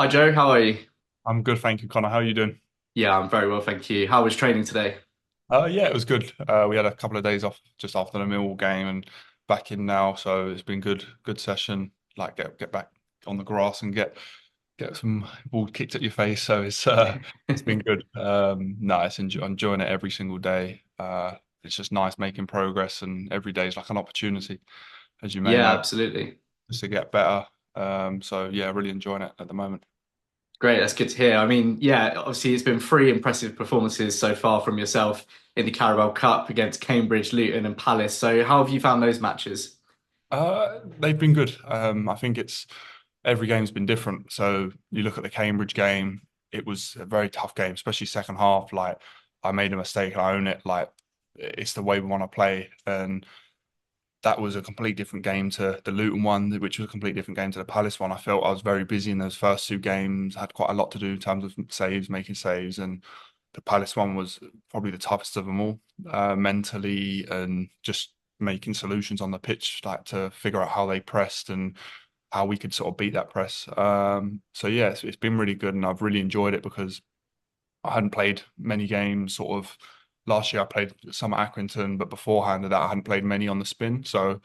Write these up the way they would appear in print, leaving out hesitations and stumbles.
Hi Joe, how are you? I'm good, thank you, Connor. How are you doing? Yeah, I'm very well, thank you. How was training today? Yeah, it was good. We had a couple of days off just after the Millwall game and back in now, so it's been good session. Like get back on the grass and get some ball kicked at your face. So it's been good. No, enjoying it every single day. It's just nice making progress, and every day is like an opportunity, as you may Yeah, know, absolutely. just to get better. So yeah, really enjoying it at the moment. Great, that's good to hear. I mean, yeah, obviously it's been three impressive performances so far from yourself in the Carabao Cup against Cambridge, Luton, and Palace. So how have you found those matches? They've been good. I think it's every game's been different. So you look at the Cambridge game, it was a very tough game, especially second half. Like I made a mistake, I own it. Like it's the way we want to play, and that was a complete different game to the Luton one, which was a complete different game to the Palace one. I felt I was very busy in those first two games, had quite a lot to do in terms of saves, making saves, and the Palace one was probably the toughest of them all, mentally and just making solutions on the pitch, like to figure out how they pressed and how we could sort of beat that press. So yeah, it's been really good, and I've really enjoyed it because I hadn't played many games. Sort of last year, I played some at Accrington, but beforehand of that, I hadn't played many on the spin. So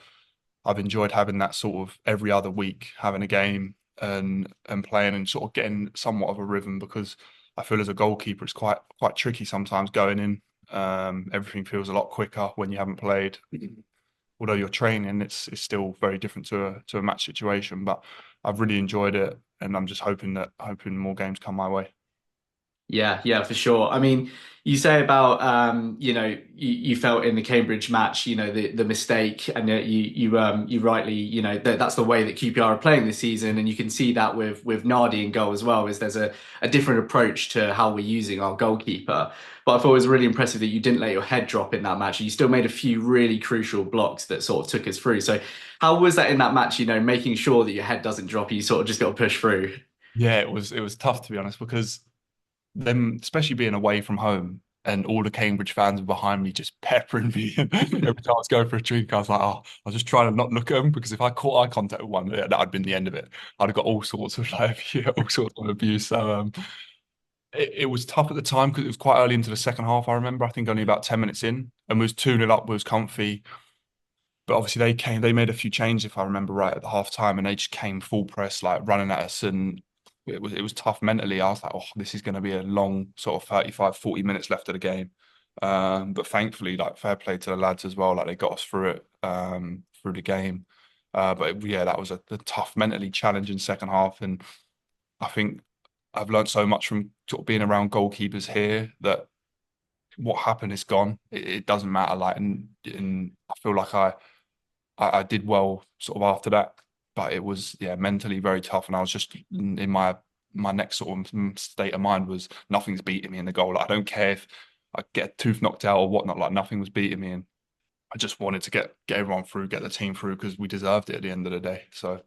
I've enjoyed having that sort of every other week, having a game and playing and sort of getting somewhat of a rhythm because I feel as a goalkeeper, it's quite tricky sometimes going in. Everything feels a lot quicker when you haven't played. Although you're training, it's still very different to a match situation. But I've really enjoyed it, and I'm just hoping more games come my way. Yeah, yeah, for sure. I mean, you say about you felt in the Cambridge match, the mistake, and you rightly, that's the way that QPR are playing this season, and you can see that with Nardi in goal as well. Is there's a different approach to how we're using our goalkeeper. But I thought it was really impressive that you didn't let your head drop in that match. You still made a few really crucial blocks that sort of took us through. So how was that in that match? Making sure that your head doesn't drop, you sort of just got to push through. Yeah, it was tough to be honest because them, especially being away from home, and all the Cambridge fans were behind me just peppering me. Every time I was going for a drink, I was like, oh, I was just trying to not look at them because if I caught eye contact with one, yeah, that had been the end of it. I'd have got all sorts of like, yeah, all sorts of abuse. So it was tough at the time because it was quite early into the second half. I remember, I think only about 10 minutes in, and we was 2-0 up, was comfy. But obviously they made a few changes if I remember right at the half time, and they just came full press, like running at us, and it was tough mentally. I was like, oh, this is going to be a long sort of 35, 40 minutes left of the game. But thankfully, like fair play to the lads as well, like they got us through it, through the game. Yeah, that was a tough, mentally challenging second half, and I think I've learned so much from sort of being around goalkeepers here that what happened is gone. It doesn't matter. Like, and I feel like I did well sort of after that, but it was yeah mentally very tough, and I was just in my next sort of state of mind was nothing's beating me in the goal. Like, I don't care if I get a tooth knocked out or whatnot. Like nothing was beating me, and I just wanted to get everyone through, get the team through because we deserved it at the end of the day. So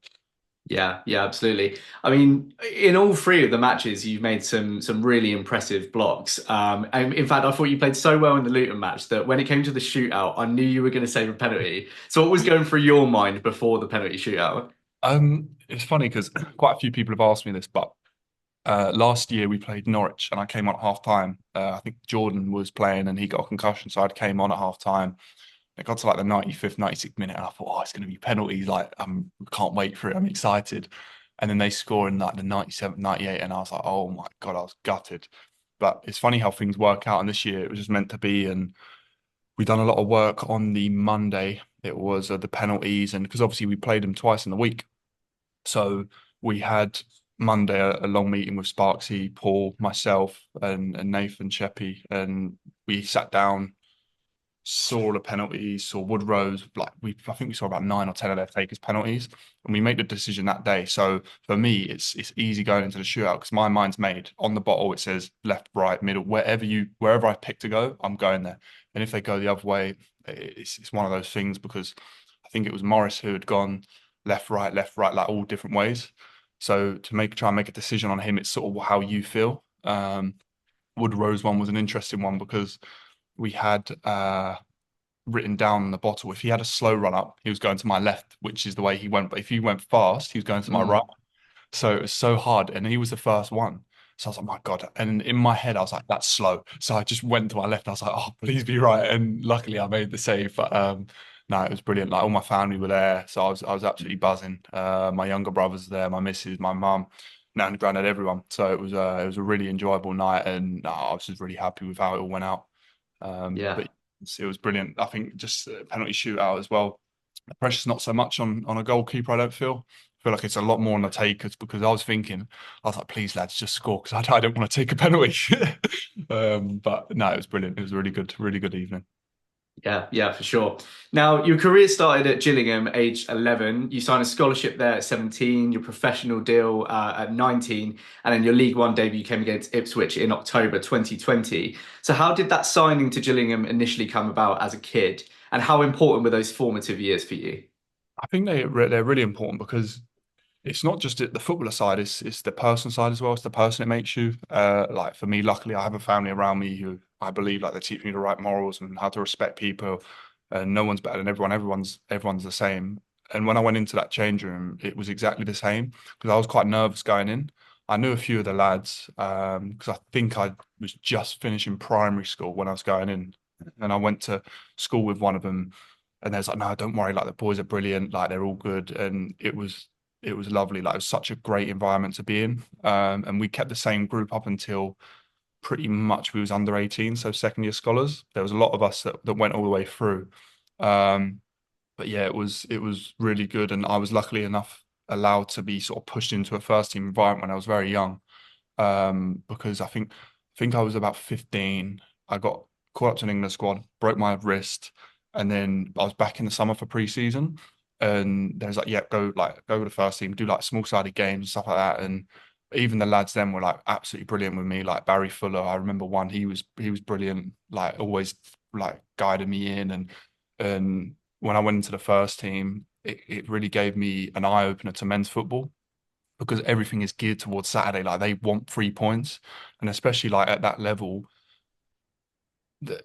Yeah, yeah, absolutely. I mean, in all three of the matches, you've made some really impressive blocks. And in fact, I thought you played so well in the Luton match that when it came to the shootout, I knew you were going to save a penalty. So what was going through your mind before the penalty shootout? it's funny because quite a few people have asked me this, but last year we played Norwich and I came on at half time. I think Jordan was playing and he got a concussion, so I came on at half time. It got to like the 95th, 96th minute, and I thought, oh, it's going to be penalties. Like, can't wait for it. I'm excited. And then they score in like the 97th, 98th, and I was like, oh my God, I was gutted. But it's funny how things work out. And this year it was just meant to be. And we done a lot of work on the Monday. It was the penalties, and because obviously we played them twice in the week. So we had Monday a long meeting with Sparksy, Paul, myself, and Nathan Sheppy, and we sat down, saw all the penalties, saw Woodrow's, like I think we saw about 9 or 10 of their takers penalties, and we made the decision that day. So for me, it's easy going into the shootout because my mind's made. On the bottle, it says left, right, middle, wherever I pick to go, I'm going there. And if they go the other way, it's one of those things because I think it was Morris who had gone left, right, like all different ways. So to try and make a decision on him, it's sort of how you feel. Woodrow's one was an interesting one because we had written down on the bottle. If he had a slow run up, he was going to my left, which is the way he went. But if he went fast, he was going to my right. Mm. So it was so hard. And he was the first one. So I was like, my God. And in my head, I was like, that's slow. So I just went to my left. I was like, oh, please be right. And luckily I made the save. But no, it was brilliant. Like all my family were there. So I was absolutely buzzing. My younger brothers were there, my missus, my mum, nan, granddad, everyone. So it was a really enjoyable night. And I was just really happy with how it all went out. Yeah. But it was brilliant. I think just a penalty shootout as well. The pressure's not so much on a goalkeeper, I don't feel. I feel like it's a lot more on the takers because I was like, please lads, just score because I don't want to take a penalty. But no, it was brilliant. It was a really good evening. Yeah, yeah, for sure. Now, your career started at Gillingham, age 11. You signed a scholarship there at 17, your professional deal at 19, and then your League One debut came against Ipswich in October 2020. So, how did that signing to Gillingham initially come about as a kid, and how important were those formative years for you? I think they're really important because it's not just the footballer side, it's the person side as well. It's the person it makes you. Like for me, luckily, I have a family around me who I believe like they teach me the right morals and how to respect people. And no one's better than everyone. Everyone's the same. And when I went into that change room, it was exactly the same because I was quite nervous going in. I knew a few of the lads because I think I was just finishing primary school when I was going in, and I went to school with one of them. And there's like, no, don't worry, like the boys are brilliant, like they're all good, and it was lovely. Like it was such a great environment to be in. And we kept the same group up until pretty much we was under 18, so second year scholars. There was a lot of us that went all the way through. Um, but yeah, it was really good. And I was luckily enough allowed to be sort of pushed into a first team environment when I was very young. Because I think I was about 15. I got called up to an England squad, broke my wrist, and then I was back in the summer for pre-season. And there's like, yeah, go with the first team, do like small-sided games and stuff like that. And even the lads then were like absolutely brilliant with me. Like Barry Fuller, I remember one, he was brilliant, like always like guided me in. And when I went into the first team, it really gave me an eye opener to men's football because everything is geared towards Saturday. Like they want 3 points, and especially like at that level,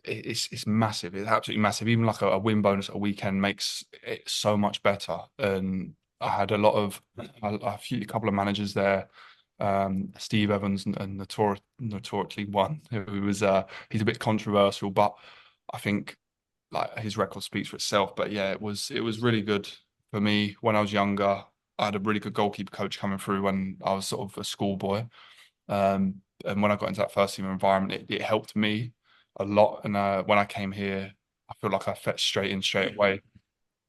it's massive. It's absolutely massive. Even like a win bonus at a weekend makes it so much better. And I had a couple of managers there. Steve Evans and notoriously one who was he's a bit controversial, but I think like his record speaks for itself. But yeah, it was really good for me when I was younger. I had a really good goalkeeper coach coming through when I was sort of a schoolboy. And when I got into that first team environment, it helped me a lot. And when I came here, I feel like I fit straight in straight away.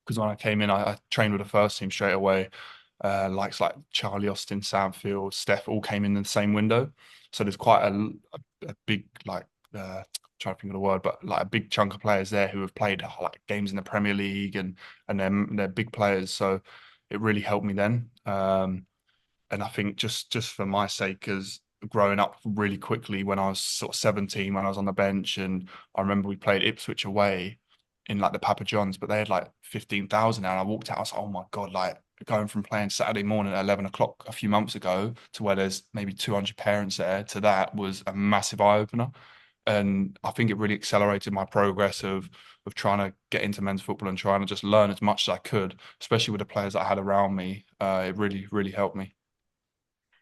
Because when I came in, I trained with the first team straight away. Likes like Charlie Austin, Sam Field, Steph all came in the same window. So there's quite a big like trying to think of the word, but like a big chunk of players there who have played like games in the Premier League and they're big players. So it really helped me then. And I think just for my sake, as growing up really quickly when I was sort of 17, when I was on the bench, and I remember we played Ipswich away in like the Papa John's, but they had like 15,000 and I walked out, I was like, oh my God, like going from playing Saturday morning at 11 o'clock a few months ago to where there's maybe 200 parents there to that was a massive eye opener. And I think it really accelerated my progress of trying to get into men's football and trying to just learn as much as I could, especially with the players that I had around me. It really, really helped me.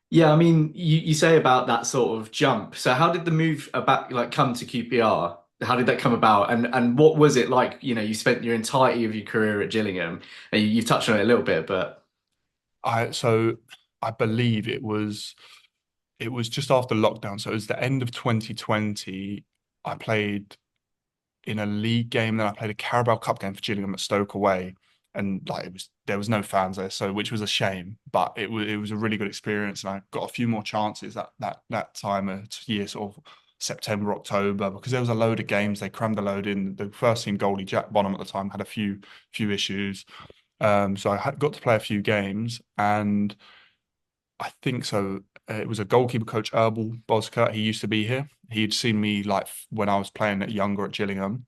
Yeah, I mean, you say about that sort of jump. So how did the move about like come to QPR? How did that come about? And what was it like? You know, you spent your entirety of your career at Gillingham, and you've touched on it a little bit, but So I believe it was just after lockdown. So it was the end of 2020. I played in a league game, then I played a Carabao Cup game for Gillingham at Stoke away. And like there was no fans there, so which was a shame, but it was a really good experience, and I got a few more chances that time of year, sort of September, October, because there was a load of games. They crammed a load in. The first team goalie Jack Bonham at the time had a few issues. So I got to play a few games, and I think so. It was a goalkeeper coach, Erbal Bosker. He used to be here. He'd seen me like when I was playing at younger at Gillingham.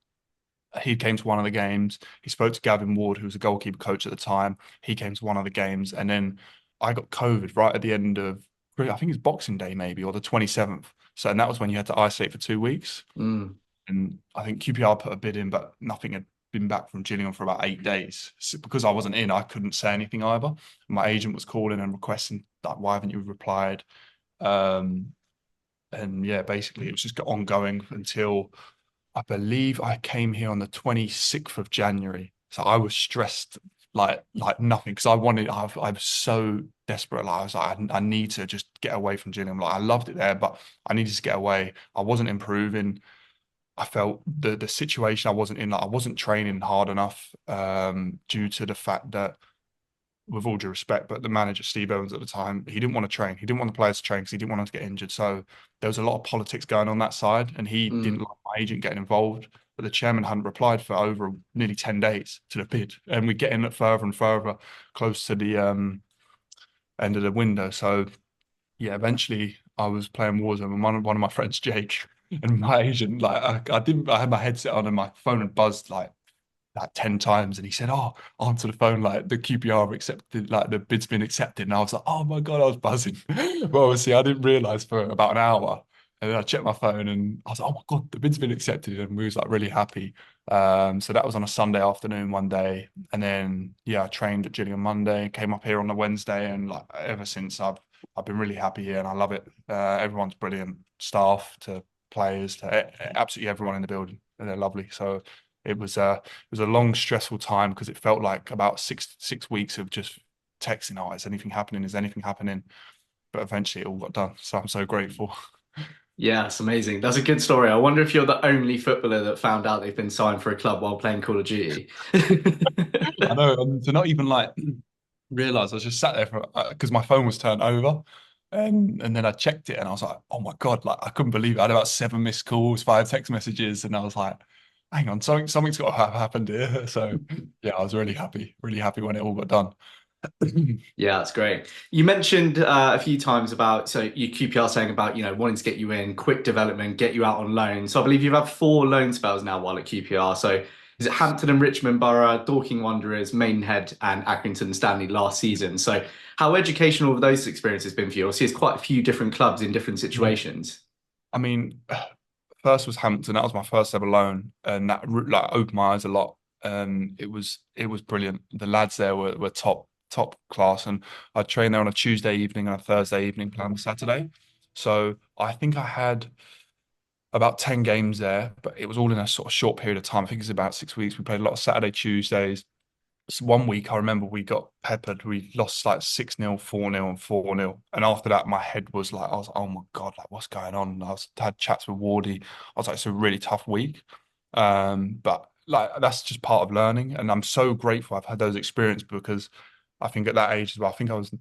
He came to one of the games. He spoke to Gavin Ward, who was a goalkeeper coach at the time. He came to one of the games, and then I got COVID right at the end of, I think it's Boxing Day maybe, or the 27th. So, and that was when you had to isolate for 2 weeks. mm. And I think QPR put a bid in, but nothing had been back from Gillingham for about 8 days. So because I wasn't in, I couldn't say anything either. My agent was calling and requesting like, why haven't you replied? Um, and yeah, basically it was just ongoing until I believe I came here on the 26th of January. So I was stressed like nothing because I was so desperate. Like I was like, I need to just get away from Gillingham. Like I loved it there, but I needed to get away. I wasn't improving. I felt the situation I wasn't in, like I wasn't training hard enough, due to the fact that, with all due respect, but the manager, Steve Evans, at the time, he didn't want to train. He didn't want the players to train because he didn't want them to get injured. So there was a lot of politics going on that side, and he didn't Mm. like my agent getting involved. But the chairman hadn't replied for over nearly 10 days to the bid. And we're getting further and further close to the end of the window. So yeah, eventually I was playing Warzone and one of my friends, Jake, and my agent, like I had my headset on and my phone had buzzed like 10 times, and he said, "Oh, answer the phone, like the QPR have accepted, like the bid's been accepted." And I was like, "Oh my God," I was buzzing. But obviously I didn't realize for about an hour. And then I checked my phone and I was like, "Oh my God, the bid's been accepted." And we was like really happy. So that was on a Sunday afternoon one day. And then yeah, I trained at Gillingham Monday, came up here on the Wednesday, and like ever since I've been really happy here and I love it. Everyone's brilliant, staff to players to absolutely everyone in the building. And they're lovely. So it was a long, stressful time because it felt like about six weeks of just texting, "Oh, is anything happening? Is anything happening?" But eventually it all got done. So I'm so grateful. Yeah, it's amazing. That's a good story. I wonder if you're the only footballer that found out they've been signed for a club while playing Call of Duty. I know, and to not even like realize I was just sat there for because my phone was turned over. And then I checked it and I was like, oh my God, like I couldn't believe it. I had about 7 missed calls, 5 text messages, and I was like, hang on, something's got to have happened here. So yeah, I was really happy when it all got done. Yeah, that's great. You mentioned a few times about so you QPR saying about wanting to get you in quick development, get you out on loan. So I believe you've had 4 loan spells now while at QPR. So is it Hampton and Richmond Borough, Dorking Wanderers, Maidenhead, and Accrington and Stanley last season? So how educational have those experiences been for you? Obviously, it's quite a few different clubs in different Yeah. situations. I mean, first was Hampton. That was my first ever loan, and that like opened my eyes a lot. It was brilliant. The lads there were top class, and I trained there on a Tuesday evening and a Thursday evening, playing on Saturday. So I think I had about 10 games there, but it was all in a sort of short period of time. I think it's about 6 weeks. We played a lot of Saturday, Tuesdays. So one week I remember we got peppered. We lost like 6-0, 4-0, and 4-0. And after that, my head was like, I was like, oh my God, like what's going on? And had chats with Wardy. I was like, it's a really tough week. But like that's just part of learning. And I'm so grateful I've had those experiences because I think at that age as well, I think I was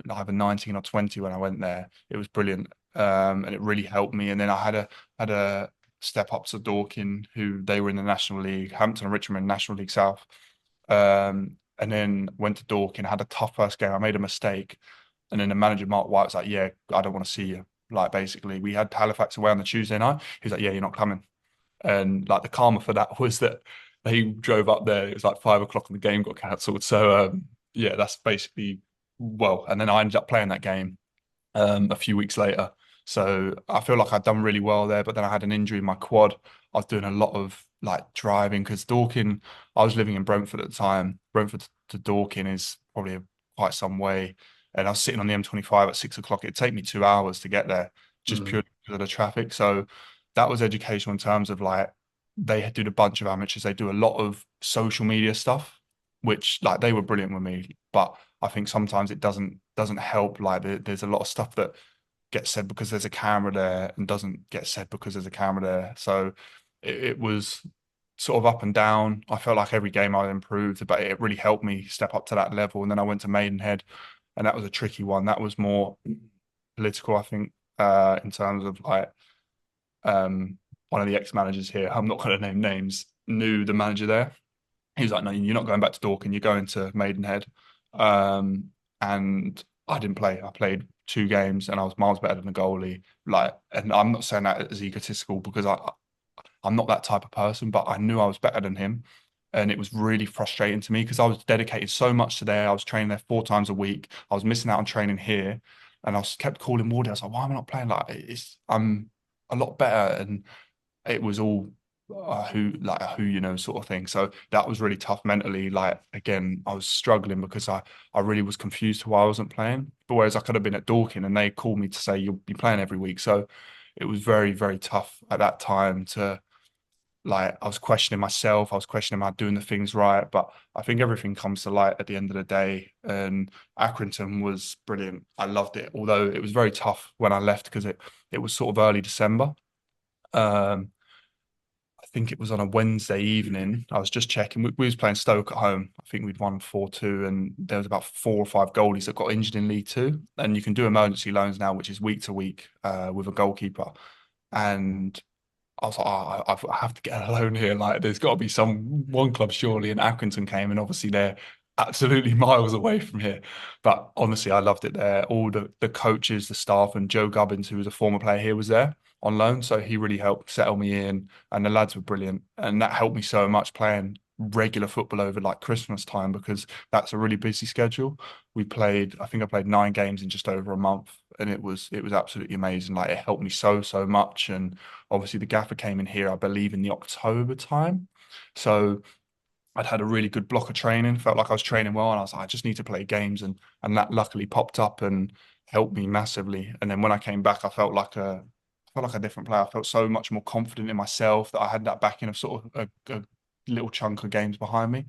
either 19 or 20 when I went there. It was brilliant. And it really helped me. And then I had a step up to Dorking, who they were in the National League, Hampton and Richmond National League South. And then went to Dorking, had a tough first game. I made a mistake. And then the manager, Mark White, was like, "Yeah, I don't want to see you." Like, basically, we had Halifax away on the Tuesday night. He was like, "Yeah, you're not coming." And like the karma for that was that they drove up there. It was like 5 o'clock and the game got cancelled. So, yeah, that's basically, well, and then I ended up playing that game a few weeks later. So I feel like I'd done really well there, but then I had an injury in my quad. I was doing a lot of like driving because Dorking, I was living in Brentford at the time. Brentford to Dorking is probably quite some way. And I was sitting on the M25 at 6 o'clock. It'd take me 2 hours to get there just Mm. purely because of the traffic. So that was educational in terms of like they did a bunch of amateurs. They do a lot of social media stuff, which like they were brilliant with me. But I think sometimes it doesn't help. Like there's a lot of stuff that gets said because there's a camera there and doesn't get said because there's a camera there. So it was sort of up and down. I felt like every game I improved, but it really helped me step up to that level. And then I went to Maidenhead, and that was a tricky one. That was more political, I think, in terms of like one of the ex-managers here, I'm not going to name names, knew the manager there. He was like, "No, you're not going back to Dorking. You're going to Maidenhead." Um, and I didn't play. I played 2 games, and I was miles better than the goalie. Like, and I'm not saying that as egotistical because I'm not that type of person, but I knew I was better than him, and it was really frustrating to me because I was dedicated so much to there. I was training there 4 times a week. I was missing out on training here, and I was kept calling Wardy. I was like, "Why am I not playing? Like, I'm a lot better." And it was all who you know sort of thing. So that was really tough mentally. Like again, I was struggling because I really was confused why I wasn't playing. But whereas I could have been at Dorking and they called me to say you'll be playing every week. So it was very, very tough at that time to like I was questioning myself, I was questioning am I doing the things right? But I think everything comes to light at the end of the day. And Accrington was brilliant. I loved it, although it was very tough when I left because it was sort of early December. Um, I think it was on a Wednesday evening. I was just checking. We was playing Stoke at home. I think we'd won 4-2, and there was about 4 or 5 goalies that got injured in League Two. And you can do emergency loans now, which is week to week with a goalkeeper. And I was like, oh, I have to get a loan here. Like, there's got to be some one club surely. And Accrington came, and obviously they're absolutely miles away from here. But honestly, I loved it there. All the coaches, the staff, and Joe Gubbins, who was a former player here, was there on loan. So he really helped settle me in, and the lads were brilliant. And that helped me so much playing regular football over like Christmas time because that's a really busy schedule. I think I played 9 games in just over a month, and it was absolutely amazing. Like it helped me so much. And obviously the gaffer came in here, I believe, in the October time. So I'd had a really good block of training, felt like I was training well, and I was like, I just need to play games, and that luckily popped up and helped me massively. And then when I came back, I felt like a different player. I felt so much more confident in myself that I had that backing of sort of a little chunk of games behind me.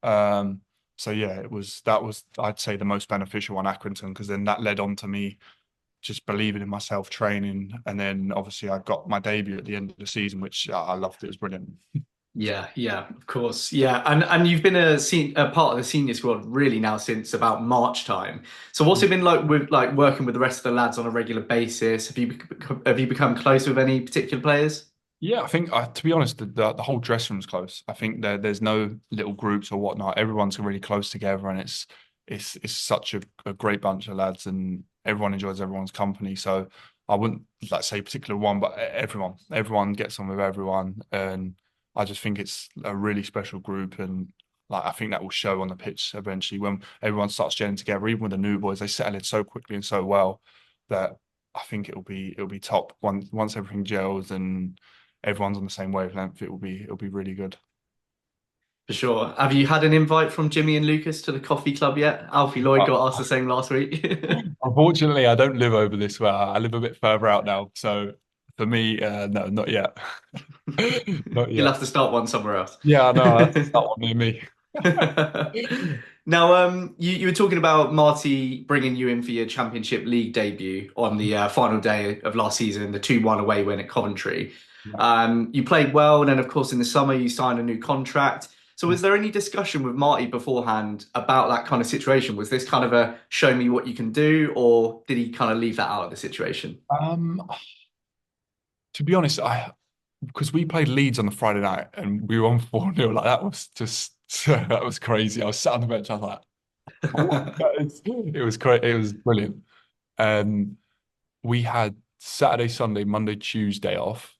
Um, so yeah, that was I'd say the most beneficial on Accrington because then that led on to me just believing in myself, training, and then obviously I got my debut at the end of the season, which I loved. It was brilliant. Yeah, yeah, of course. Yeah, and you've been a part of the senior squad really now since about March time. So what's it been like with like working with the rest of the lads on a regular basis? Have you become close with any particular players? Yeah, I think to be honest, the whole dressing room's close. I think there's no little groups or whatnot. Everyone's really close together, and it's such a great bunch of lads, and everyone enjoys everyone's company. So I wouldn't like say particular one, but everyone gets on with everyone, and I just think it's a really special group, and like I think that will show on the pitch eventually when everyone starts gelling together. Even with the new boys, they settle in so quickly and so well that I think it'll be top once everything gels and everyone's on the same wavelength, it'll be really good. For sure. Have you had an invite from Jimmy and Lucas to the coffee club yet? Alfie Lloyd Uh, got asked the same last week. Unfortunately, I don't live over this way. I live a bit further out now. So for me, no, not yet. Not You'll yet. have to start one somewhere else. Yeah, I know. That's not one near me. Now, you were talking about Marty bringing you in for your Championship League debut on the final day of last season, the 2-1 away win at Coventry. Yeah. You played well, and then, of course, in the summer, you signed a new contract. So, was there any discussion with Marty beforehand about that kind of situation? Was this kind of a show me what you can do, or did he kind of leave that out of the situation? Um, to be honest, I because we played Leeds on the Friday night and we were on 4-0, like that was just that was crazy. I was sat on the bench, I was like, what? It was great, it was brilliant. Um, we had Saturday, Sunday, Monday, Tuesday off.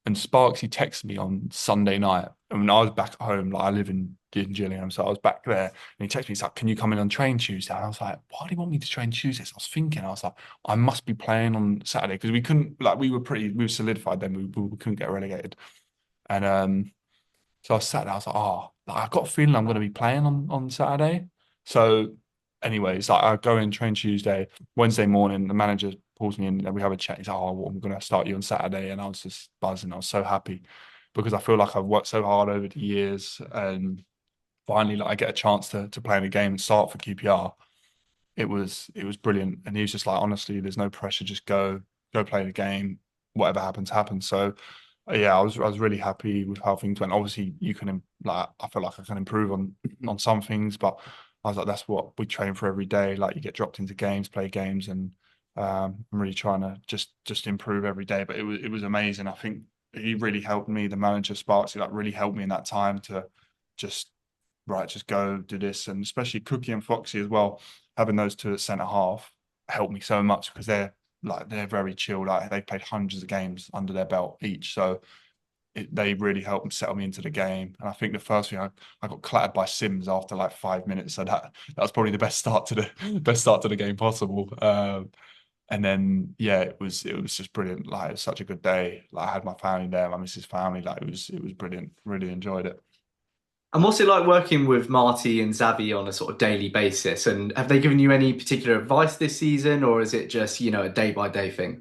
And Sparksy texted me on Sunday night. And when I was back at home, like I live in Gillingham, so I was back there. And he texted me, he's like, can you come in on train Tuesday? And I was like, why do you want me to train Tuesday? So I was thinking, I was like, I must be playing on Saturday because we couldn't, like, we were solidified then. We couldn't get relegated. And so I sat there, I was like, oh, like, I've got a feeling I'm going to be playing on Saturday. So, anyways, like, I go in, train Tuesday, Wednesday morning, the manager pulls me in and we have a chat. He's like, oh, well, I'm going to start you on Saturday. And I was just buzzing. I was so happy because I feel like I've worked so hard over the years and finally, like, I get a chance to play in a game and start for QPR. It was brilliant. And he was just like, honestly, there's no pressure. Just go play the game. Whatever happens, happens. So yeah, I was really happy with how things went. Obviously, you can like I feel like I can improve on some things, but I was like, that's what we train for every day. Like you get dropped into games, play games, and I'm really trying to just improve every day. But it was amazing. I think he really helped me. The manager Sparks, he like really helped me in that time to just just go do this, and especially Cookie and Foxy as well. Having those two at centre half helped me so much because they're very chill. Like they played hundreds of games under their belt each, so they really helped settle me into the game. And I think the first thing I got clattered by Sims after like 5 minutes, so that was probably the best start to the best start to the game possible. And then yeah, it was just brilliant. Like it was such a good day. Like I had my family there, my missus' family. Like it was brilliant. Really enjoyed it. And what's it like working with Marty and Xavi on a sort of daily basis? And have they given you any particular advice this season, or is it just, a day by day thing?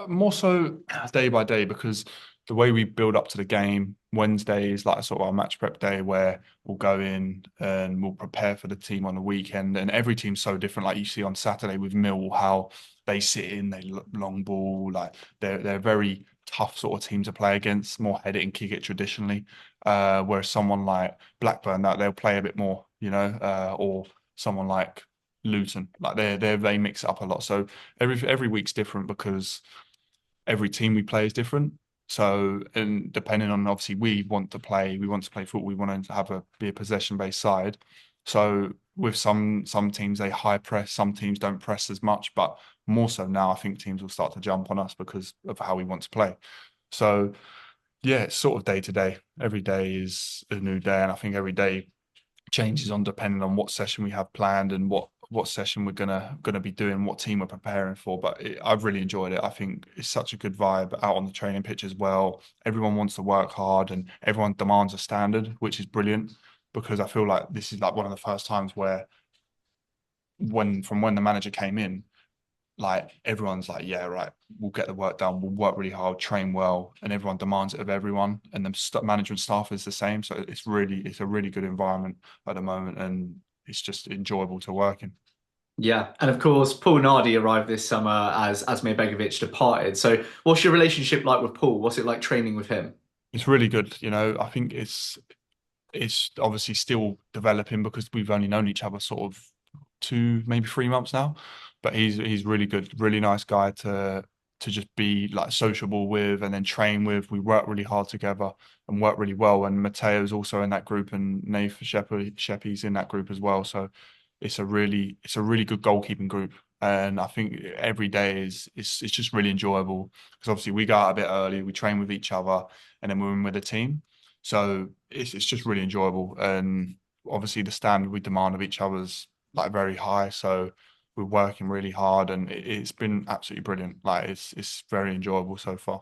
More so day by day because the way we build up to the game, Wednesday is like sort of our match prep day where we'll go in and we'll prepare for the team on the weekend. And every team's so different. Like you see on Saturday with Millwall, how they sit in, they long ball, like they're very tough sort of team to play against, more head it and kick it traditionally. Whereas someone like Blackburn, that they'll play a bit more, or someone like Luton, like they mix it up a lot. So every week's different because every team we play is different. So, and depending on obviously we want to play football, we want to be a possession based side. So with some teams they high press, some teams don't press as much, but more so now I think teams will start to jump on us because of how we want to play. So yeah, it's sort of day to day. Every day is a new day, and I think every day changes on depending on what session we have planned and what session we're gonna be doing, what team we're preparing for. But I've really enjoyed it. I think it's such a good vibe out on the training pitch as well. Everyone wants to work hard and everyone demands a standard, which is brilliant because I feel like this is like one of the first times where when the manager came in, like everyone's like, yeah, right, we'll get the work done, we'll work really hard, train well, and everyone demands it of everyone. And the management staff is the same. So it's a really good environment at the moment, and it's just enjoyable to work in. Yeah, and of course, Paul Nardi arrived this summer as Asmir Begovic departed. So, what's your relationship like with Paul? What's it like training with him? It's really good. I think it's obviously still developing because we've only known each other sort of 2, maybe 3 months now. But he's really good, really nice guy to just be like sociable with and then train with. We work really hard together and work really well. And Mateo's also in that group and Nath Sheppy's in that group as well. So it's a really good goalkeeping group. And I think every day it's just really enjoyable because obviously we go out a bit early, we train with each other, and then we're in with a team. So it's just really enjoyable. And obviously the standard we demand of each other's like very high. So we're working really hard and it's been absolutely brilliant. Like it's very enjoyable so far.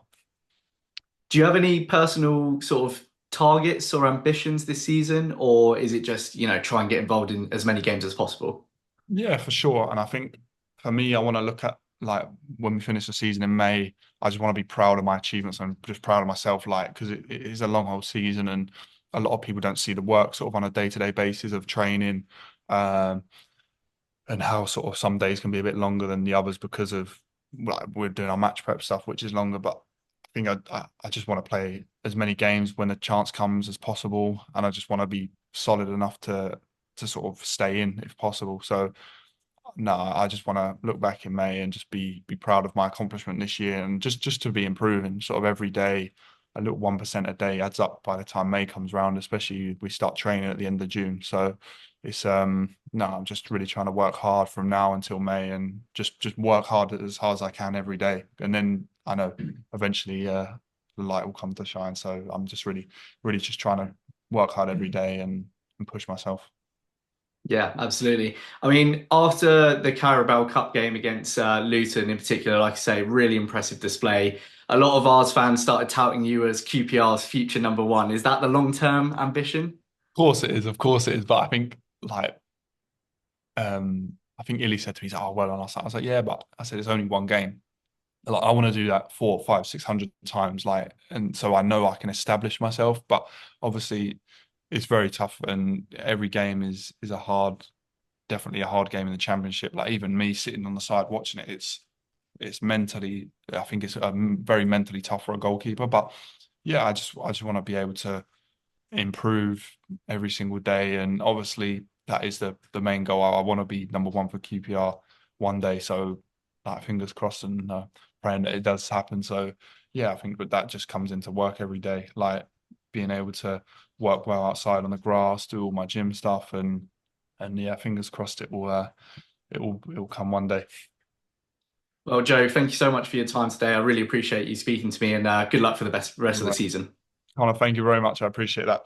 Do you have any personal sort of targets or ambitions this season, or is it just, try and get involved in as many games as possible? Yeah, for sure. And I think for me, I want to look at like when we finish the season in May, I just want to be proud of my achievements and just proud of myself, like because it is a long old season and a lot of people don't see the work sort of on a day-to-day basis of training. Um, and how sort of some days can be a bit longer than the others because of like we're doing our match prep stuff, which is longer. But I think I just want to play as many games when the chance comes as possible, and I just want to be solid enough to sort of stay in if possible. So no, I just want to look back in May and just be proud of my accomplishment this year and just to be improving sort of every day. A little 1% a day adds up by the time May comes around, especially if we start training at the end of June. So it's no, I'm just really trying to work hard from now until May and just work as hard as I can every day. And then I know eventually the light will come to shine. So I'm just really just trying to work hard every day and push myself. Yeah, absolutely. I mean, after the Carabao Cup game against Luton in particular, like I say, really impressive display. A lot of Ars fans started touting you as QPR's future number one. Is that the long-term ambition? Of course it is, of course it is. But I think like I think Illy said to me, he's like, oh, well, and I was like, yeah, but I said, it's only one game. Like, I want to do that 4, 5, 600 times. Like, and so I know I can establish myself, but obviously it's very tough. And every game is definitely a hard game in the championship. Like even me sitting on the side watching it, it's mentally, I think it's very mentally tough for a goalkeeper. But yeah, I just want to be able to improve every single day. And obviously, that is the main goal. I want to be number one for QPR one day. So, like, fingers crossed and praying that it does happen. So, yeah, I think that just comes into work every day, like being able to work well outside on the grass, do all my gym stuff, and yeah, fingers crossed it will come one day. Well, Joe, thank you so much for your time today. I really appreciate you speaking to me and good luck for the best rest All of the right. season. Connor, thank you very much. I appreciate that.